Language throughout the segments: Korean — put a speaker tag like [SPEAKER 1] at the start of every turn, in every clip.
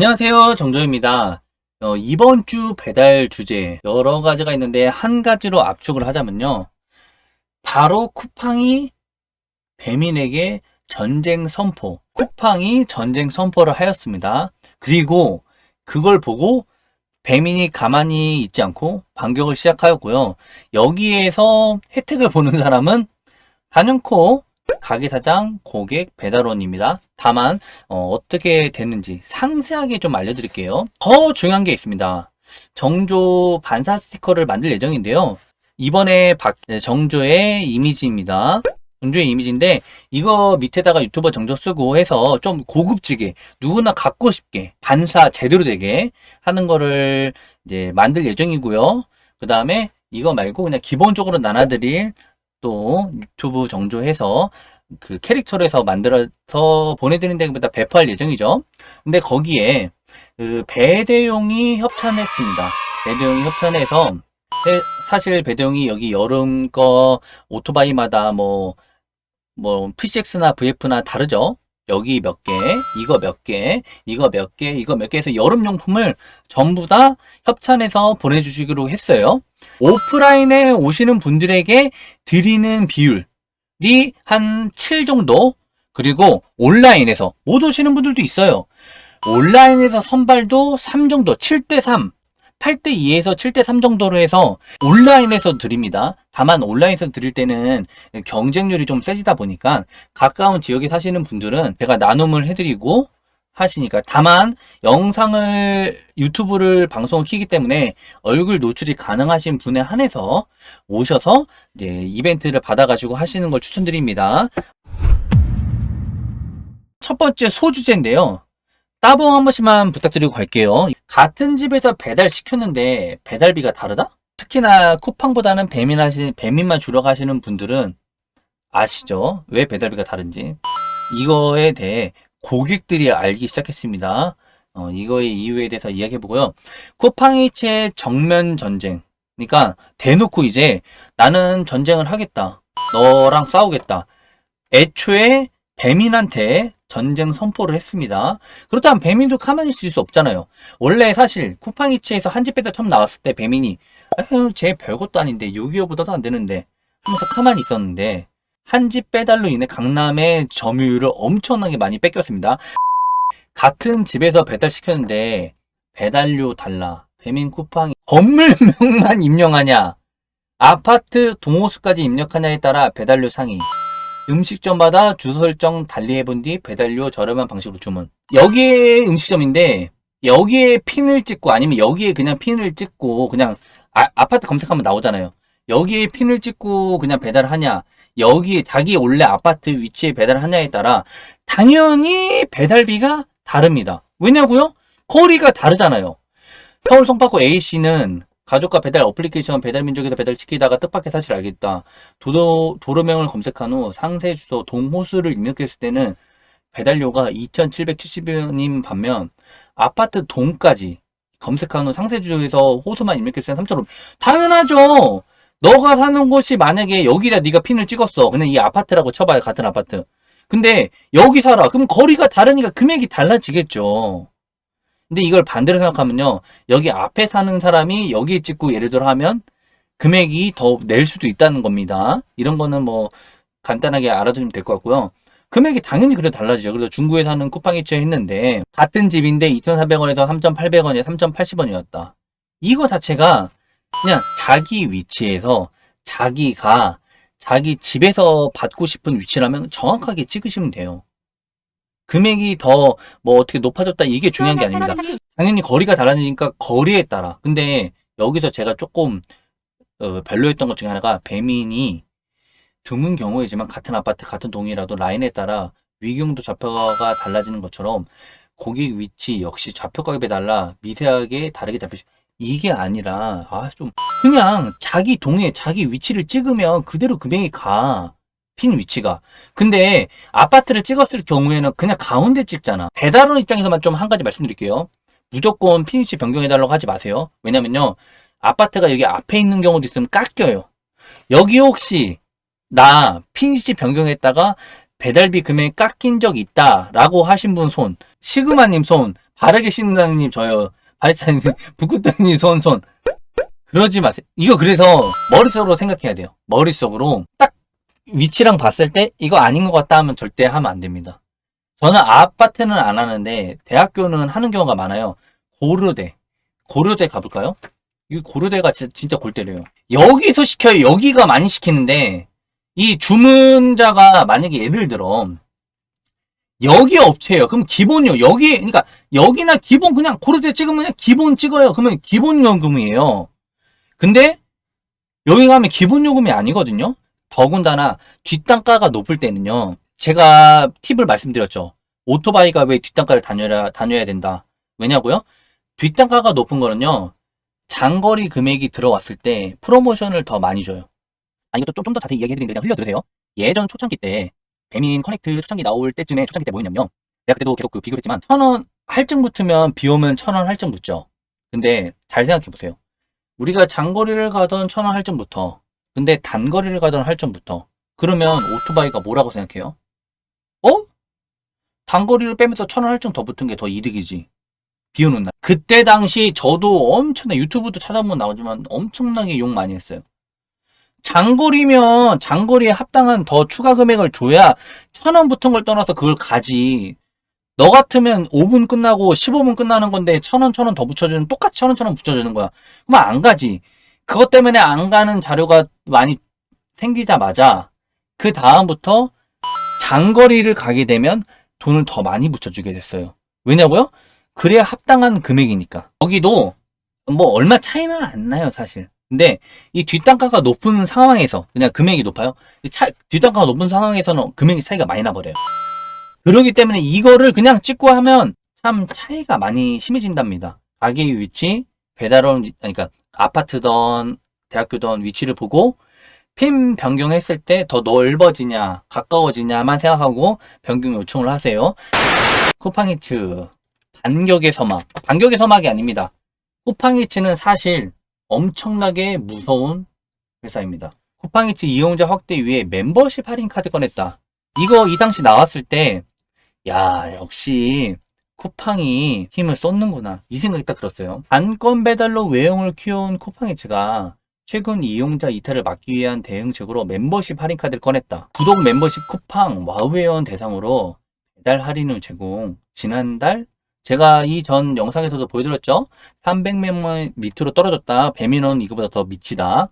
[SPEAKER 1] 안녕하세요, 정조입니다. 이번 주 배달 주제 여러 가지가 있는데 한 가지로 압축을 하자면요. 바로 쿠팡이 배민에게 전쟁 선포, 쿠팡이 전쟁 선포를 하였습니다. 그리고 그걸 보고 배민이 가만히 있지 않고 반격을 시작하였고요. 여기에서 혜택을 보는 사람은 단연코 가게사장, 고객, 배달원입니다. 다만 어떻게 됐는지 상세하게 좀 알려드릴게요. 더 중요한 게 있습니다. 정조 반사 스티커를 만들 예정인데요. 이번에 정조의 이미지입니다. 정조의 이미지인데 이거 밑에다가 유튜버 정조 쓰고 해서 좀 고급지게 누구나 갖고 싶게 반사 제대로 되게 하는 거를 이제 만들 예정이고요. 그 다음에 이거 말고 그냥 기본적으로 나눠드릴 또 유튜브 정조해서 그 캐릭터로 해서 만들어서 보내드리는 데보다 배포할 예정이죠. 근데 거기에 그 배대용이 협찬했습니다. 배대용이 협찬해서 사실 배대용이 여기 여름 거 오토바이마다 뭐 PCX나 VF나 다르죠. 여기 몇 개, 이거 몇 개, 이거 몇 개, 이거 몇 개 해서 여름용품을 전부 다 협찬해서 보내주시기로 했어요. 오프라인에 오시는 분들에게 드리는 비율이 한 7 정도, 그리고 온라인에서 못 오시는 분들도 있어요. 온라인에서 선발도 3 정도, 7대 3, 8대 2에서 7대 3 정도로 해서 온라인에서 드립니다. 다만 온라인에서 드릴 때는 경쟁률이 좀 세지다 보니까 가까운 지역에 사시는 분들은 제가 나눔을 해드리고 하시니까, 다만 영상을 유튜브를 방송을 키기 때문에 얼굴 노출이 가능하신 분에 한해서 오셔서 이제 이벤트를 받아가지고 하시는 걸 추천드립니다. 첫 번째 소주제인데요. 따봉 한 번씩만 부탁드리고 갈게요. 같은 집에서 배달 시켰는데 배달비가 다르다? 특히나 쿠팡보다는 배민만 주러 가시는 분들은 아시죠? 왜 배달비가 다른지. 이거에 대해 고객들이 알기 시작했습니다. 이거의 이유에 대해서 이야기해보고요. 쿠팡이츠의 정면 전쟁. 그러니까 대놓고 이제 나는 전쟁을 하겠다. 너랑 싸우겠다. 애초에 배민한테 전쟁 선포를 했습니다. 그렇다면 배민도 가만히 있을 수 없잖아요. 원래 사실 쿠팡이츠에서 한집 배달 처음 나왔을 때 배민이 쟤 별것도 아닌데 6.25보다도 안 되는데 하면서 가만히 있었는데 한집 배달로 인해 강남의 점유율을 엄청나게 많이 뺏겼습니다. 같은 집에서 배달시켰는데 배달료 달라. 배민 쿠팡이 건물명만 입력하냐, 아파트 동호수까지 입력하냐에 따라 배달료 상위. 음식점마다 주소 설정 달리 해본 뒤 배달료 저렴한 방식으로 주문. 여기에 음식점인데 여기에 핀을 찍고 아니면 여기에 그냥 핀을 찍고 그냥 아파트 검색하면 나오잖아요. 여기에 핀을 찍고 그냥 배달을 하냐, 여기에 자기 원래 아파트 위치에 배달을 하냐에 따라 당연히 배달비가 다릅니다. 왜냐고요? 거리가 다르잖아요. 서울 송파구 A씨는 가족과 배달 어플리케이션 배달민족에서 배달시키다가 뜻밖의 사실을 알겠다. 도로명을 검색한 후 상세 주소 동호수를 입력했을 때는 배달료가 2,770원인 반면 아파트 동까지 검색한 후 상세 주소에서 호수만 입력했을 때는 3,500원. 당연하죠. 너가 사는 곳이 만약에 여기다 네가 핀을 찍었어. 그냥 이 아파트라고 쳐봐요. 같은 아파트. 근데 여기 살아. 그럼 거리가 다르니까 금액이 달라지겠죠. 근데 이걸 반대로 생각하면요. 여기 앞에 사는 사람이 여기에 찍고 예를 들어 하면 금액이 더 낼 수도 있다는 겁니다. 이런 거는 뭐 간단하게 알아두시면 될 것 같고요. 금액이 당연히 그래 달라지죠. 그래서 중구에 사는 쿠팡이츠 했는데 같은 집인데 2,400원에서 3,800원에 3,080원이었다. 이거 자체가 그냥 자기 위치에서 자기가 자기 집에서 받고 싶은 위치라면 정확하게 찍으시면 돼요. 금액이 더 뭐 어떻게 높아졌다 이게 중요한 게 아닙니다. 당연히 거리가 달라지니까 거리에 따라. 근데 여기서 제가 조금 별로였던 것 중에 하나가 배민이 드문 경우이지만 같은 아파트 같은 동이라도 라인에 따라 위경도 좌표가 달라지는 것처럼 고객 위치 역시 좌표값에 달라 미세하게 다르게 잡히시. 이게 아니라 좀 그냥 자기 동에 자기 위치를 찍으면 그대로 금액이 가. 핀 위치가. 근데 아파트를 찍었을 경우에는 그냥 가운데 찍잖아. 배달원 입장에서만 좀 한 가지 말씀드릴게요. 무조건 핀 위치 변경해달라고 하지 마세요. 왜냐면요, 아파트가 여기 앞에 있는 경우도 있으면 깎여요. 여기 혹시 나 핀 위치 변경했다가 배달비 금액 깎인 적 있다 라고 하신 분 손, 시그마님 손 바르게 씻는다님 저요. 바리스타님, 북구땅님 손. 그러지 마세요. 이거 그래서 머릿속으로 생각해야 돼요. 머릿속으로 딱 위치랑 봤을 때 이거 아닌 것 같다 하면 절대 하면 안 됩니다. 저는 아파트는 안 하는데 대학교는 하는 경우가 많아요. 고려대 가볼까요? 이 고려대가 진짜 골 때려요. 여기서 시켜요. 여기가 많이 시키는데 이 주문자가 만약에 예를 들어 여기 업체예요. 그럼 기본요. 여기 그러니까 여기나 기본 그냥 고려대 찍으면 그냥 기본 찍어요. 그러면 기본 요금이에요. 근데 여기 가면 기본 요금이 아니거든요. 더군다나 뒷단가가 높을 때는요. 제가 팁을 말씀드렸죠. 오토바이가 왜 뒷단가를 다녀야 된다. 왜냐고요? 뒷단가가 높은 거는요. 장거리 금액이 들어왔을 때 프로모션을 더 많이 줘요. 이것도 좀 더 자세히 이야기해드리는데 그냥 흘려들으세요. 예전 초창기 때 배민 커넥트 초창기 나올 때쯤에 초창기 때 뭐였냐면요. 내가 그때도 계속 비교를 했지만 1,000원 할증 붙으면 비 오면 1,000원 할증 붙죠. 근데 잘 생각해보세요. 우리가 장거리를 가던 1,000원 할증 붙어. 근데 단거리를 가던 할증 붙어. 그러면 오토바이가 뭐라고 생각해요? 단거리를 빼면서 1,000원 할증 더 붙은 게 더 이득이지. 비 오는 날. 그때 당시 저도 엄청나게 유튜브도 찾아보면 나오지만 엄청나게 욕 많이 했어요. 장거리면 장거리에 합당한 더 추가 금액을 줘야 1,000원 붙은 걸 떠나서 그걸 가지. 너 같으면 5분 끝나고 15분 끝나는 건데 1,000원 더 붙여주는 똑같이 1,000원 붙여주는 거야. 그러면 안 가지. 그것 때문에 안 가는 자료가 많이 생기자마자 그 다음부터 장거리를 가게 되면 돈을 더 많이 붙여주게 됐어요. 왜냐고요? 그래야 합당한 금액이니까. 여기도 뭐 얼마 차이는 안 나요, 사실. 근데 이 뒷단가가 높은 상황에서 그냥 금액이 높아요. 뒷단가가 높은 상황에서는 금액이 차이가 많이 나버려요. 그러기 때문에 이거를 그냥 찍고 하면 참 차이가 많이 심해진답니다. 가게의 위치, 배달원, 그러니까 아파트던 대학교던 위치를 보고 핀 변경했을 때 더 넓어지냐 가까워지냐만 생각하고 변경 요청을 하세요. 쿠팡이츠 반격의 서막이 아닙니다. 쿠팡이츠는 사실 엄청나게 무서운 회사입니다. 쿠팡이츠 이용자 확대 위해 멤버십 할인 카드 꺼냈다. 이거 이 당시 나왔을 때 야 역시 쿠팡이 힘을 쏟는구나 이 생각이 딱 들었어요. 단건 배달로 외형을 키운 쿠팡이츠가 최근 이용자 이탈을 막기 위한 대응책으로 membership 할인 카드를 꺼냈다. 구독 멤버십 쿠팡 와우 회원 대상으로 배달 할인을 제공. 지난달 제가 이 전 영상에서도 보여드렸죠. 300명 밑으로 떨어졌다. 배민원 이거보다 더 미치다.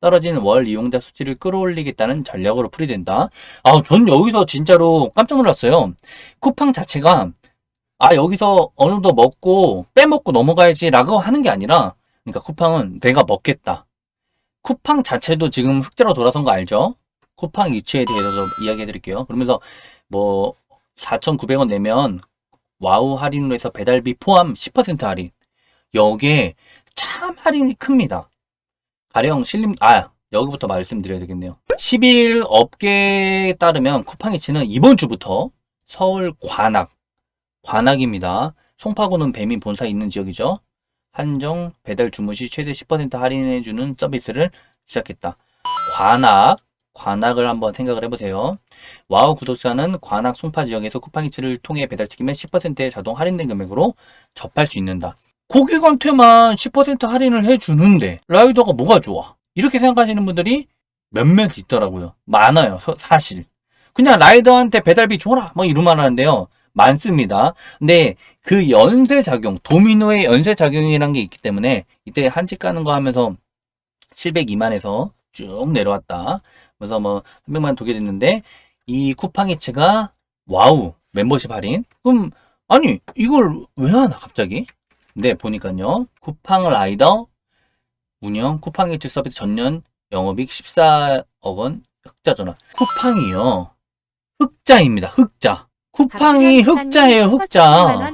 [SPEAKER 1] 떨어진 월 이용자 수치를 끌어올리겠다는 전략으로 풀이된다. 전 여기서 진짜로 깜짝 놀랐어요. 쿠팡 자체가 여기서 어느 정도 먹고 빼먹고 넘어가야지 라고 하는 게 아니라 그러니까 쿠팡은 내가 먹겠다. 쿠팡 자체도 지금 흑자로 돌아선 거 알죠? 쿠팡 이츠에 대해서도 이야기해 드릴게요. 그러면서 뭐 4,900원 내면 와우 할인으로 해서 배달비 포함 10% 할인. 여기에 참 할인이 큽니다. 가령 여기부터 말씀드려야 되겠네요. 10일 업계에 따르면 쿠팡이츠는 이번 주부터 서울 관악입니다. 송파구는 배민 본사 있는 지역이죠. 한정 배달 주문 시 최대 10% 할인해주는 서비스를 시작했다. 관악을 한번 생각을 해보세요. 와우 구독자는 관악 송파 지역에서 쿠팡이츠를 통해 배달시키면 10%의 자동 할인된 금액으로 접할 수 있는다. 고객한테만 10% 할인을 해주는데 라이더가 뭐가 좋아? 이렇게 생각하시는 분들이 몇몇 있더라고요. 많아요. 사실. 그냥 라이더한테 배달비 줘라 뭐 이러면 하는데요. 많습니다. 근데 그 연쇄작용, 도미노의 연쇄작용이라는 게 있기 때문에 이때 한식 가는 거 하면서 702만에서 쭉 내려왔다. 그래서 뭐 300만 도게 됐는데 이 쿠팡이츠가 와우 멤버십 할인? 그럼 이걸 왜 하나 갑자기? 근데 보니까요. 쿠팡 라이더 운영 쿠팡이츠 서비스 전년 영업이익 14억 원 흑자 전환. 쿠팡이요. 흑자입니다. 흑자. 쿠팡이 흑자예요. 흑자.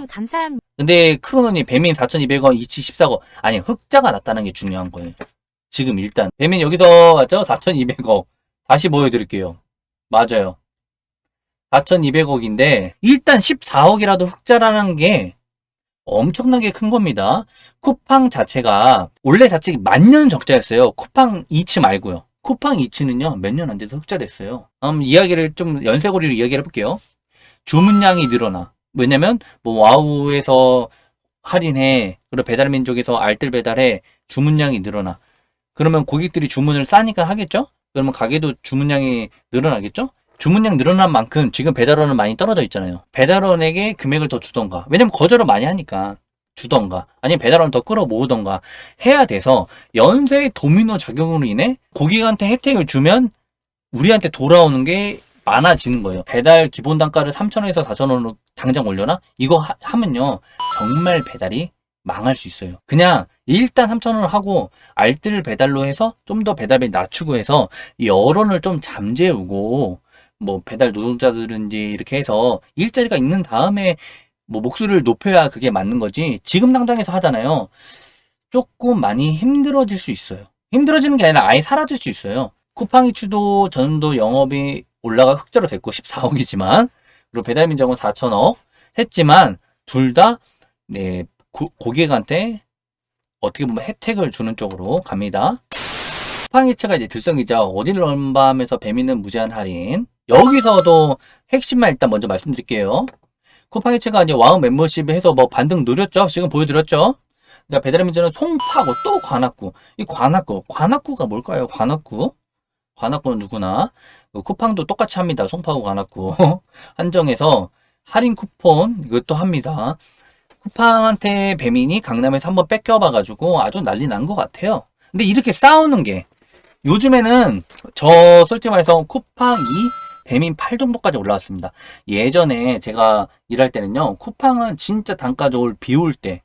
[SPEAKER 1] 근데 크로노니 배민 4,200원 이치 14억. 흑자가 났다는 게 중요한 거예요. 지금 일단 배민 여기서 맞죠? 4,200억. 다시 보여드릴게요. 맞아요. 4,200억인데 일단 14억이라도 흑자라는 게 엄청나게 큰 겁니다. 쿠팡 자체가 원래 자체 만년 적자였어요. 쿠팡 이츠 말고요. 쿠팡 이츠는요 몇 년 안 돼서 흑자 됐어요. 이야기를 좀 연쇄고리로 이야기를 해볼게요. 주문량이 늘어나. 왜냐면 뭐 와우에서 할인해, 그리고 배달민족에서 알뜰 배달해, 주문량이 늘어나. 그러면 고객들이 주문을 싸니까 하겠죠? 그러면 가게도 주문량이 늘어나겠죠? 주문량 늘어난 만큼 지금 배달원은 많이 떨어져 있잖아요. 배달원에게 금액을 더 주던가. 왜냐면 거절을 많이 하니까 주던가. 아니면 배달원 더 끌어모으던가 해야 돼서 연쇄 도미노 작용으로 인해 고객한테 혜택을 주면 우리한테 돌아오는 게 많아지는 거예요. 배달 기본 단가를 3,000원에서 4,000원으로 당장 올려놔? 이거 하면요. 정말 배달이 망할 수 있어요. 그냥 일단 3,000원을 하고 알뜰 배달로 해서 좀 더 배달비 낮추고 해서 여론을 좀 잠재우고 뭐 배달 노동자들은지 이렇게 해서 일자리가 있는 다음에 뭐 목소리를 높여야 그게 맞는 거지. 지금 당장에서 하잖아요. 조금 많이 힘들어질 수 있어요. 힘들어지는 게 아니라 아예 사라질 수 있어요. 쿠팡이츠도 전도 영업이 올라가 흑자로 됐고 14억이지만 그리고 배달민족은 4천억 했지만 둘 다 네, 고객한테 어떻게 보면 혜택을 주는 쪽으로 갑니다. 쿠팡이츠가 이제 들썩이자 어딜 넘밤에서 배미는 무제한 할인. 여기서도 핵심만 일단 먼저 말씀드릴게요. 쿠팡이츠가 이제 와우 멤버십 해서 뭐 반등 노렸죠? 지금 보여드렸죠? 그러니까 배달민족은 송파구 또 관악구. 이 관악구가 뭘까요? 관악구는 누구나 쿠팡도 똑같이 합니다. 송파구 관악구 한정해서 할인 쿠폰 이것도 합니다. 쿠팡한테 배민이 강남에서 한번 뺏겨봐가지고 아주 난리 난 것 같아요. 근데 이렇게 싸우는 게 요즘에는 저 솔직히 말해서 쿠팡 2, 배민 8 정도까지 올라왔습니다. 예전에 제가 일할 때는요, 쿠팡은 진짜 단가 좋을 비 올 때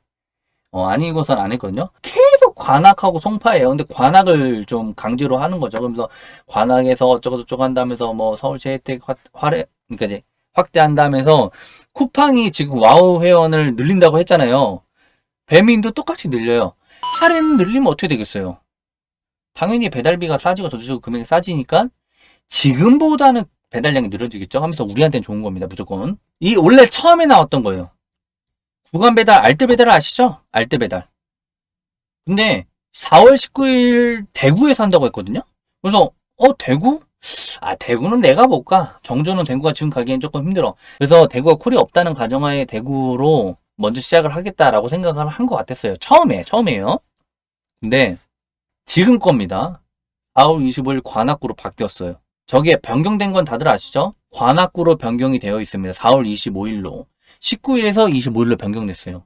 [SPEAKER 1] 아니고선 안 했거든요. 계속 관악하고 송파예요. 근데 관악을 좀 강제로 하는 거죠. 그러면서 관악에서 어쩌고저쩌고 한다면서 뭐 서울시 혜택 그러니까 이제 확대한다면서 쿠팡이 지금 와우 회원을 늘린다고 했잖아요. 배민도 똑같이 늘려요. 할인 늘리면 어떻게 되겠어요? 당연히 배달비가 싸지고 전체적으로 금액이 싸지니까 지금보다는 배달량이 늘어지겠죠 하면서 우리한테는 좋은 겁니다. 무조건. 이 원래 처음에 나왔던 거예요. 구간 배달, 알뜰 배달 아시죠? 알뜰 배달. 근데 4월 19일 대구에서 한다고 했거든요. 그래서 대구? 대구는 내가 못 가. 정주는 대구가 지금 가기엔 조금 힘들어. 그래서 대구가 콜이 없다는 가정하에 대구로 먼저 시작을 하겠다라고 생각을 한 것 같았어요. 처음이에요. 근데 지금 겁니다. 4월 25일 관악구로 바뀌었어요. 저게 변경된 건 다들 아시죠? 관악구로 변경이 되어 있습니다. 4월 25일로. 19일에서 25일로 변경됐어요.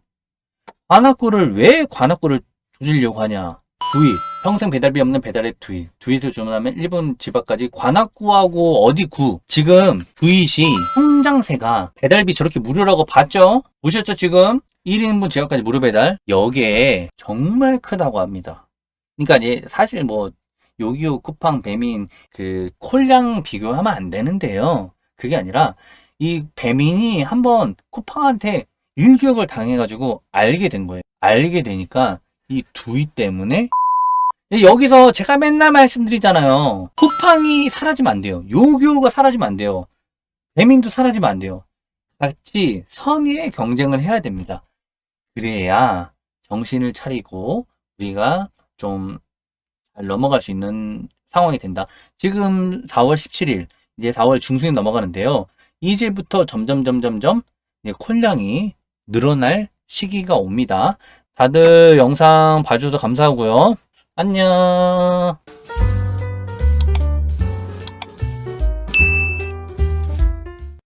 [SPEAKER 1] 관악구를 조지려고 하냐? 두잇. 평생 배달비 없는 배달앱 두잇. 두잇을 주문하면 1분 집 앞까지. 관악구하고 어디 구? 지금 두잇이 성장세가 배달비 저렇게 무료라고 봤죠? 보셨죠 지금? 1인분 집 앞까지 무료 배달. 여기에 정말 크다고 합니다. 그러니까 이제 사실 뭐 요기요 쿠팡 배민 그 콜량 비교하면 안 되는데요. 그게 아니라 이 배민이 한번 쿠팡한테 일격을 당해가지고 알게 된 거예요. 알게 되니까 이 두잇 때문에 여기서 제가 맨날 말씀드리잖아요. 쿠팡이 사라지면 안 돼요. 요기요가 사라지면 안 돼요. 배민도 사라지면 안 돼요. 같이 선의의 경쟁을 해야 됩니다. 그래야 정신을 차리고 우리가 좀 잘 넘어갈 수 있는 상황이 된다. 지금 4월 17일, 이제 4월 중순이 넘어가는데요. 이제부터 점점 콜량이 늘어날 시기가 옵니다. 다들 영상 봐주셔서 감사하고요. 안녕.